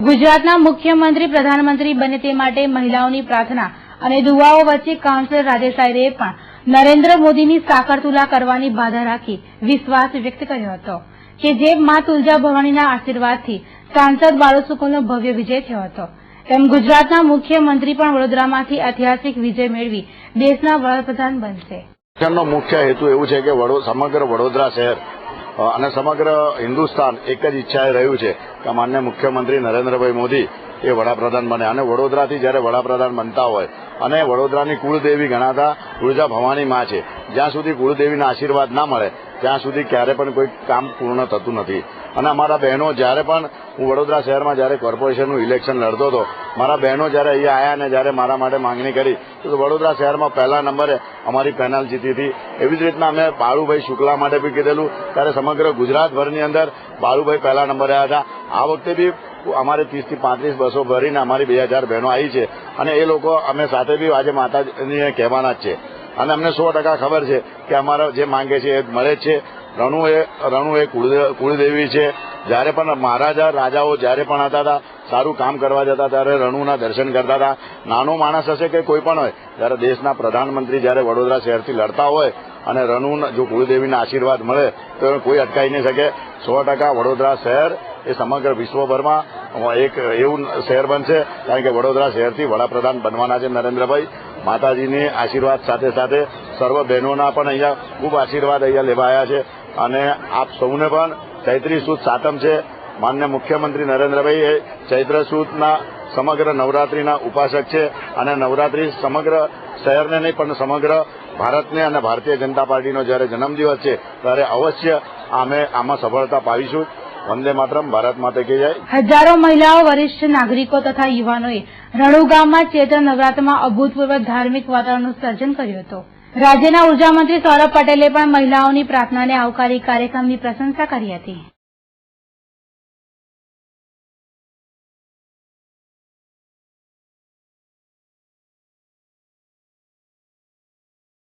ગુજરાતના મુખ્યમંત્રી પ્રધાનમંત્રી બને તે માટે મહિલાઓની પ્રાર્થના અને દુઆઓ વચ્ચે કાઉન્સિલર રાજેશ આયરે પણ નરેન્દ્ર મોદીની સાકરતુલા કરવાની બાધા રાખી વિશ્વાસ વ્યક્ત કર્યો હતો કે જે મા તુલજા ભવાનીના આશીર્વાદથી સાંસદ બાળસુકુલનો ભવ્ય વિજય થયો હતો તેમ ગુજરાતના મુખ્યમંત્રી પણ વડોદરામાંથી ઐતિહાસિક વિજય મેળવી દેશના વડાપ્રધાન બનશે। મુખ્ય હેતુ એવું છે કે સમગ્ર વડોદરા શહેર અને સમગ્ર હિન્દુસ્તાન એક જ ઈચ્છાએ રહ્યું છે કે માનનીય મુખ્યમંત્રી નરેન્દ્રભાઈ મોદી એ વડાપ્રધાન બને અને વડોદરાથી જ્યારે વડાપ્રધાન બનતા હોય અને વડોદરાની કુળદેવી ગણાતા તુલજા ભવાની માં છે, જ્યાં સુધી કુળદેવીના આશીર્વાદ ના મળે ત્યાં સુધી ક્યારે પણ કોઈ કામ પૂર્ણ થતું નથી। અને અમારા બહેનો જ્યારે પણ હું વડોદરા શહેરમાં જ્યારે કોર્પોરેશનનું ઇલેક્શન લડતો હતો, મારા બહેનો જ્યારે અહીંયા આવ્યા અને જ્યારે મારા માટે માંગણી કરી તો વડોદરા શહેરમાં પહેલા નંબરે અમારી પેનલ જીતી હતી। એવી જ રીતના અમે બાળુભાઈ શુક્લા માટે બી કીધેલું, ત્યારે સમગ્ર ગુજરાતભરની અંદર બાળુભાઈ પહેલા નંબરે આવ્યા હતા। આ વખતે બી અમારે 30 થી 35 બસો ભરીને અમારી 2000 બહેનો આવી છે અને એ લોકો અમે સાથે બી આજે માતાજીને કહેવાના જ છે અને અમને 100% ખબર છે કે અમારા જે માંગે છે એ મળે જ છે। રણુ એ કુળદેવી છે। જ્યારે પણ મહારાજા રાજાઓ જ્યારે પણ હતા હતા સારું કામ કરવા જતા ત્યારે રણુના દર્શન કરતા હતા। નાનો માણસ હશે કે કોઈ પણ હોય, જ્યારે દેશના પ્રધાનમંત્રી જ્યારે વડોદરા શહેરથી લડતા હોય અને રણુ જો કુળદેવીના આશીર્વાદ મળે તો કોઈ અટકાઈ નહીં શકે। 100% વડોદરા શહેર એ સમગ્ર વિશ્વભરમાં એક એવું શહેર બનશે, કારણ કે વડોદરા શહેરથી વડાપ્રધાન બનવાના છે નરેન્દ્રભાઈ। માતાજીની આશીર્વાદ સાથે સાથે સર્વ બહેનોના પણ અહીંયા ખૂબ આશીર્વાદ અહીંયા લેવાયા છે અને આપ સૌને પણ ચૈત્રી સુદ સાતમ છે। માનનીય મુખ્યમંત્રી નરેન્દ્રભાઈ એ ચૈત્ર સુદના સમગ્ર નવરાત્રીના ઉપાસક છે અને નવરાત્રી સમગ્ર શહેરને નહીં પણ સમગ્ર ભારતને અને ભારતીય જનતા પાર્ટીનો જ્યારે જન્મદિવસ છે ત્યારે અવશ્ય અમે આમાં સફળતા પાવીશું। વંદે માતરમ, ભારત માતા કી જય। હજારો મહિલાઓ, વરિષ્ઠ નાગરિકો તથા યુવાનોએ રણુ ગામમાં ચૈત્ર નવરાત્રમાં અભૂતપૂર્વ ધાર્મિક વાતાવરણનું સર્જન કર્યું હતું। રાજ્યના ઉર્જામંત્રી સૌરભ પટેલે પણ મહિલાઓની પ્રાર્થનાને આવકારી કાર્યક્રમની પ્રશંસા કરી હતી।